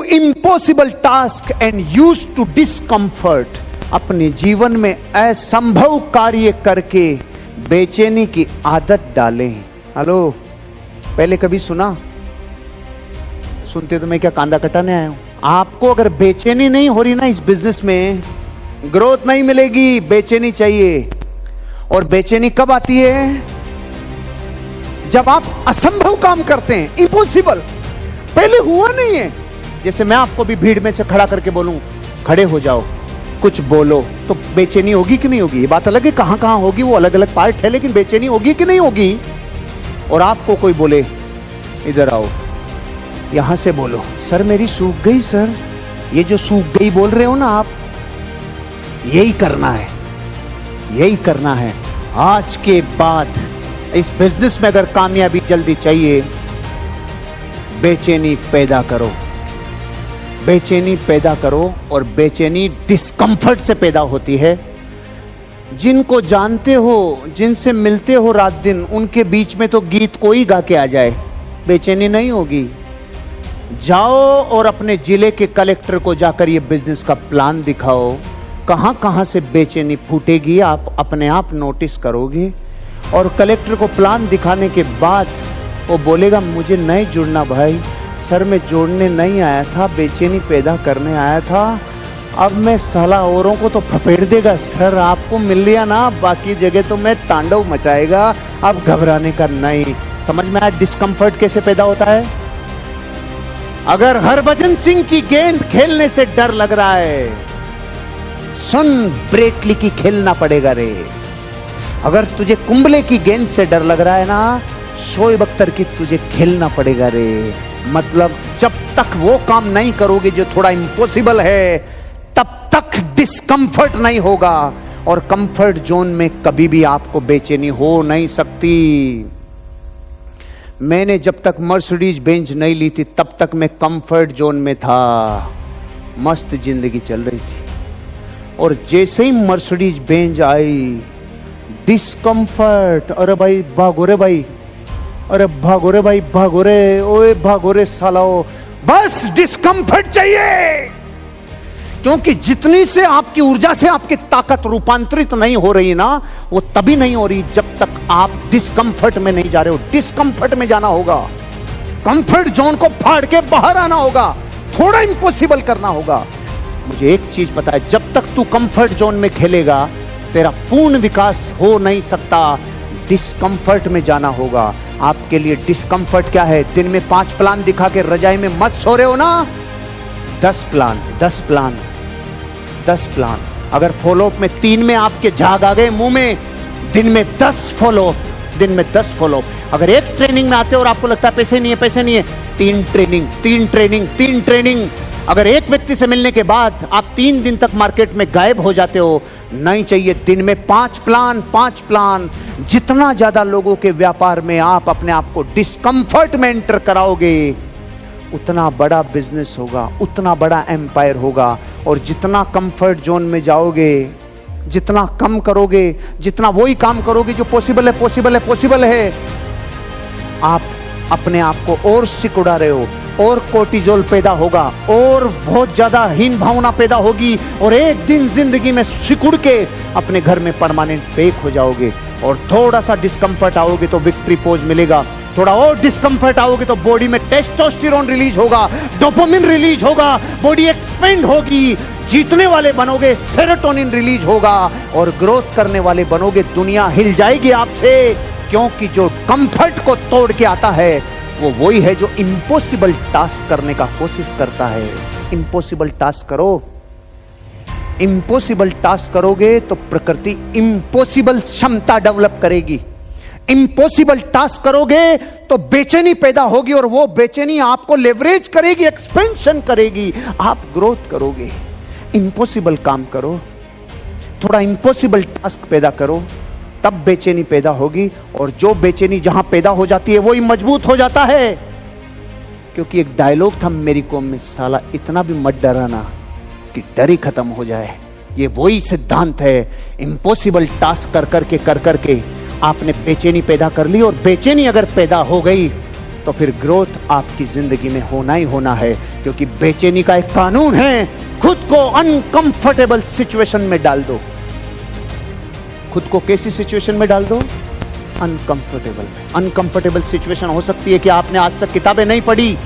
Impossible task and use to discomfort. अपने जीवन में असंभव कार्य करके बेचैनी की आदत डालें। हेलो, पहले कभी सुना? सुनते तो मैं क्या कांदा कटाने आया हूं? आपको अगर बेचैनी नहीं हो रही ना इस बिजनेस में, ग्रोथ नहीं मिलेगी। बेचैनी चाहिए। और बेचैनी कब आती है? जब आप असंभव काम करते हैं, इम्पॉसिबल, पहले हुआ नहीं है। जैसे मैं आपको भी भीड़ में से खड़ा करके बोलूं खड़े हो जाओ, कुछ बोलो, तो बेचैनी होगी कि नहीं होगी? ये बात अलग है, कहां कहां होगी वो अलग अलग पार्ट है, लेकिन बेचैनी होगी कि नहीं होगी? और आपको कोई बोले इधर आओ, यहां से बोलो, सर मेरी सूख गई सर, ये जो सूख गई बोल रहे हो ना आप, यही करना है, यही करना है। आज के बाद इस बिजनेस में अगर कामयाबी जल्दी चाहिए, बेचैनी पैदा करो, बेचैनी पैदा करो। और बेचैनी डिस्कम्फर्ट से पैदा होती है। जिनको जानते हो, जिनसे मिलते हो रात दिन, उनके बीच में तो गीत कोई गा के आ जाए, बेचैनी नहीं होगी। जाओ और अपने जिले के कलेक्टर को जाकर ये बिजनेस का प्लान दिखाओ, कहां कहां से बेचैनी फूटेगी आप अपने आप नोटिस करोगे। और कलेक्टर को प्लान दिखाने के बाद वो बोलेगा मुझे नहीं जुड़ना भाई, सर मैं जोड़ने नहीं आया था, बेचैनी पैदा करने आया था। अब मैं साला औरों को तो फपेड़ देगा, सर आपको मिल लिया ना, बाकी जगह तो मैं तांडव मचाएगा। अब घबराने का नहीं। समझ में आया डिस्कम्फर्ट कैसे पैदा होता है? अगर हरभजन सिंह की गेंद खेलने से डर लग रहा है, सुन ब्रेटली की खेलना पड़ेगा रे। अगर तुझे कुंबले की गेंद से डर लग रहा है ना, शोएब अख्तर की तुझे खेलना पड़ेगा रे। मतलब जब तक वो काम नहीं करोगे जो थोड़ा इम्पॉसिबल है, तब तक डिस्कम्फर्ट नहीं होगा। और कंफर्ट जोन में कभी भी आपको बेचैनी हो नहीं सकती। मैंने जब तक मर्सिडीज बेंज नहीं ली थी, तब तक मैं कंफर्ट जोन में था, मस्त जिंदगी चल रही थी। और जैसे ही मर्सिडीज बेंज आई, डिस्कम्फर्ट। अरे भाई भागो रे भाई, अरे भागो रे भाई, भागो रे, ओए भागो रे सालाओ। बस डिस्कम्फर्ट चाहिए, क्योंकि जितनी से आपकी ऊर्जा से आपकी ताकत रूपांतरित नहीं हो रही ना, वो तभी नहीं हो रही जब तक आप डिस्कम्फर्ट में नहीं जा रहे हो। डिस्कम्फर्ट में जाना होगा, कंफर्ट जोन को फाड़ के बाहर आना होगा, थोड़ा इम्पॉसिबल करना होगा। मुझे एक चीज पता है, जब तक तू कंफर्ट जोन में खेलेगा, तेरा पूर्ण विकास हो नहीं सकता। डिस्कम्फर्ट में जाना होगा। आपके लिए डिस्कम्फर्ट क्या है? दिन में 5 प्लान दिखा के रजाई में मत सो रहे हो ना, 10 प्लान, 10 प्लान, 10 प्लान। अगर फॉलोअप में 3 में आपके झाग आ गए मुंह में, दिन में 10 फॉलोअप, दिन में 10 फॉलोअप। अगर एक ट्रेनिंग में आते हो और आपको लगता है पैसे नहीं है, पैसे नहीं है, 3 ट्रेनिंग, 3 ट्रेनिंग, 3 ट्रेनिंग। अगर एक व्यक्ति से मिलने के बाद आप 3 दिन तक मार्केट में गायब हो जाते हो, नहीं चाहिए। दिन में 5 प्लान, 5 प्लान। जितना ज्यादा लोगों के व्यापार में आप अपने आप को डिस्कम्फर्ट में एंटर कराओगे, उतना बड़ा बिजनेस होगा, उतना बड़ा एम्पायर होगा। और जितना कंफर्ट जोन में जाओगे, जितना कम करोगे, जितना वही काम करोगे जो पॉसिबल है, पॉसिबल है, पॉसिबल है, आप अपने आप को और सिकुड़ा रहे हो, और कोर्टिजोल पैदा होगा, और बहुत ज्यादा हीन भावना पैदा होगी, और एक दिन जिंदगी में सिकुड़ के अपने घर में परमानेंट बेक हो जाओगे। और थोड़ा सा डिस्कम्फर्ट आओगे तो विक्ट्री पोज मिलेगा, थोड़ा और डिस्कम्फर्ट आओगे तो बॉडी में टेस्टोस्टेरोन रिलीज होगा, डोपामिन रिलीज होगा, बॉडी एक्सपेंड होगी, जीतने वाले बनोगे, सेरोटोनिन रिलीज होगा, और ग्रोथ करने वाले बनोगे। दुनिया हिल जाएगी आपसे, क्योंकि जो कंफर्ट को तोड़ के आता है वो वही है जो इम्पॉसिबल टास्क करने का कोशिश करता है। इम्पॉसिबल टास्क करो, इम्पॉसिबल टास्क करोगे तो प्रकृति इम्पॉसिबल क्षमता डेवलप करेगी। इम्पॉसिबल टास्क करोगे तो बेचैनी पैदा होगी, और वो बेचैनी आपको लेवरेज करेगी, एक्सपेंशन करेगी, आप ग्रोथ करोगे। इम्पॉसिबल काम करो, थोड़ा इम्पॉसिबल टास्क पैदा करो, तब बेचैनी पैदा होगी। और जो बेचैनी जहां पैदा हो जाती है वही मजबूत हो जाता है। क्योंकि एक डायलॉग था मेरी कौम में, साला इतना भी मत डराना कि डर ही खत्म हो जाए। ये वही सिद्धांत है। इम्पॉसिबल टास्क कर करके आपने बेचैनी पैदा कर ली, और बेचैनी अगर पैदा हो गई तो फिर ग्रोथ आपकी जिंदगी में होना ही होना है, क्योंकि बेचैनी का एक कानून है, खुद को अनकंफर्टेबल सिचुएशन में डाल दो। खुद को कैसी सिचुएशन में डाल दो? अनकंफर्टेबल में। अनकंफर्टेबल सिचुएशन हो सकती है कि आपने आज तक किताबें नहीं पढ़ी,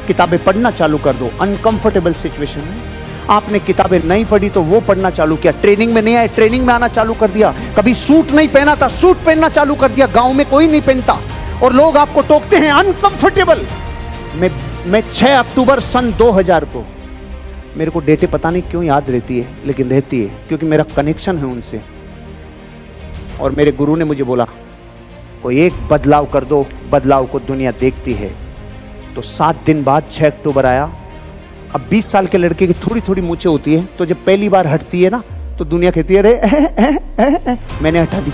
किताबें पढ़ना चालू कर दो। अनकंफर्टेबल सिचुएशन में आपने किताबें नहीं पढ़ी तो वो पढ़ना चालू किया। ट्रेनिंग में नहीं आए, ट्रेनिंग में आना चालू कर दिया। कभी सूट नहीं पहना था, सूट पहनना चालू कर दिया। गांव में कोई नहीं पहनता और लोग आपको टोकते हैं अनकंफर्टेबल। मैं 6 अक्टूबर सन 2000 को, मेरे को डेटें पता नहीं क्यों याद रहती है, लेकिन रहती है क्योंकि मेरा कनेक्शन है उनसे। और मेरे गुरु ने मुझे बोला कोई एक बदलाव कर दो, बदलाव को दुनिया देखती है। तो 7 दिन बाद 6 अक्टूबर आया। अब 20 साल के लड़के की थोड़ी थोड़ी मूछें होती है, तो जब पहली बार हटती है ना तो दुनिया कहती है अरे मैंने हटा दी।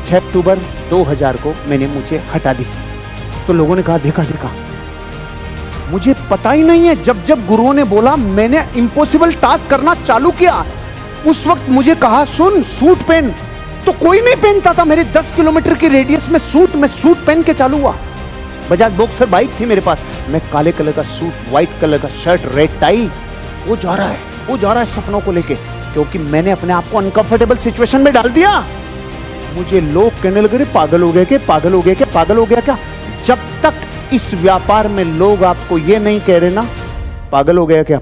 6 अक्टूबर 2000 को मैंने मूछें हटा दी। तो लोगों ने कहा देखा देखा। मुझे पता ही नहीं है, जब जब गुरुओं ने बोला मैंने इम्पॉसिबल टास्क करना चालू किया। उस वक्त मुझे कहा सुन सूट पहन, तो कोई नहीं पहनता था। मेरे 10 किलोमीटर की रेडियस में सूट पहन के चालू हुआ। बजाज बॉक्सर बाइक थी मेरे पास, मैं काले कलर का सूट, व्हाइट कलर का शर्ट, रेड टाई, वो जा रहा है सपनों को लेके, क्योंकि मैंने अपने आप को अनकंफर्टेबल सिचुएशन में डाल दिया। मुझे लोग कहने लगे पागल हो गए क्या, पागल हो गया क्या। जब तक इस व्यापार में लोग आपको ये नहीं कह रहे ना पागल हो गया क्या,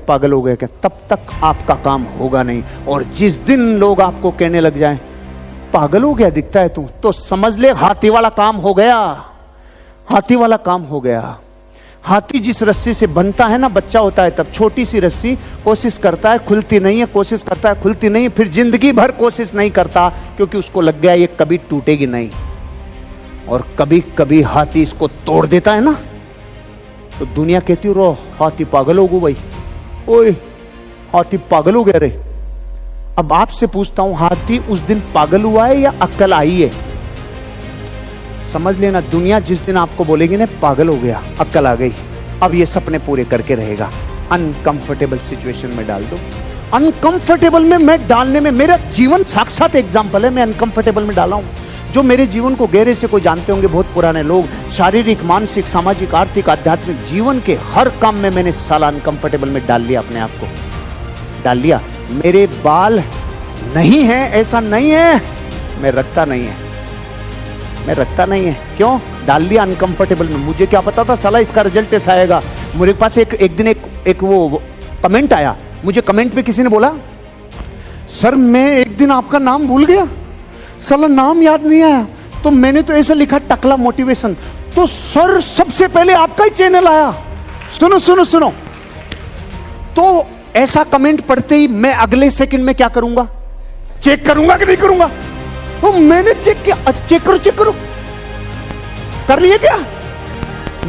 तब तक आपका काम होगा नहीं। और जिस दिन लोग आपको कहने लग जाएं पागल हो गया दिखता है तू, तो समझ ले हाथी वाला काम हो गया। हाथी वाला काम हो गया। हाथी जिस रस्सी से बनता है ना, बच्चा होता है तब, छोटी सी रस्सी, कोशिश करता है खुलती नहीं है, कोशिश करता है खुलती नहीं है, फिर जिंदगी भर कोशिश नहीं करता क्योंकि उसको लग गया ये कभी टूटेगी नहीं। और कभी कभी हाथी इसको तोड़ देता है ना, तो दुनिया कहती रो हाथी पागल हो गया भाई, ओए हाथी पागल हो गया रे। अब आपसे पूछता हूं, हाथी उस दिन पागल हुआ है या अक्ल आई है? समझ लेना, दुनिया जिस दिन आपको बोलेगी ना पागल हो गया, अक्ल आ गई, अब ये सपने पूरे करके रहेगा। अनकंफर्टेबल सिचुएशन में डाल दो। अनकंफर्टेबल में मैं डालने में, मेरा जीवन साक्षात एग्जाम्पल है, मैं अनकंफर्टेबल में डाला हूं। जो मेरे जीवन को गहरे से कोई जानते होंगे, बहुत पुराने लोग, शारीरिक, मानसिक, सामाजिक, आर्थिक, आध्यात्मिक जीवन के हर काम में मैंने साला अनकंफर्टेबल में डाल लिया, अपने आप को डाल लिया। मेरे बाल नहीं है ऐसा नहीं है, मैं रखता नहीं है, क्यों डाल लिया अनकंफर्टेबल में। मुझे क्या पता था साला इसका रिजल्ट ऐसा आएगा। मेरे पास एक दिन वो कमेंट आया, मुझे कमेंट में किसी ने बोला सर मैं एक दिन आपका नाम भूल गया, साला नाम याद नहीं आया, तो मैंने तो ऐसा लिखा टकला मोटिवेशन, तो सर सबसे पहले आपका ही चैनल आया। सुनो, तो ऐसा कमेंट पढ़ते ही मैं अगले सेकंड में क्या करूंगा, चेक करूंगा कि नहीं करूंगा? तो मैंने चेक किया, चेक करो कर लिए क्या?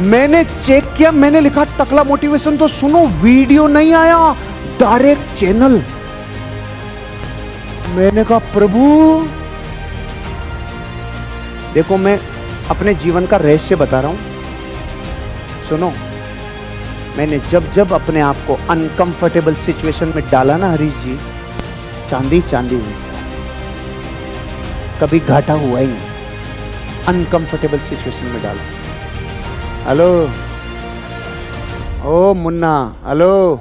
मैंने चेक किया, मैंने लिखा टकला मोटिवेशन, तो सुनो वीडियो नहीं आया, डायरेक्ट चैनल। मैंने कहा प्रभु देखो, मैं अपने जीवन का रहस्य बता रहा हूं, सुनो। मैंने जब अपने आप को अनकंफर्टेबल सिचुएशन में डाला ना हरीश जी, चांदी हुई सर, कभी घाटा हुआ ही नहीं। अनकंफर्टेबल सिचुएशन में डाला। हेलो ओ मुन्ना, हेलो,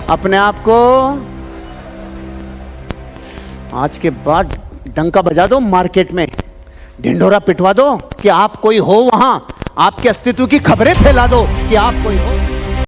अपने आप को आज के बाद डंका बजा दो, मार्केट में ढिंढोरा पिटवा दो कि आप कोई हो, वहां आपके अस्तित्व की खबरें फैला दो कि आप कोई हो।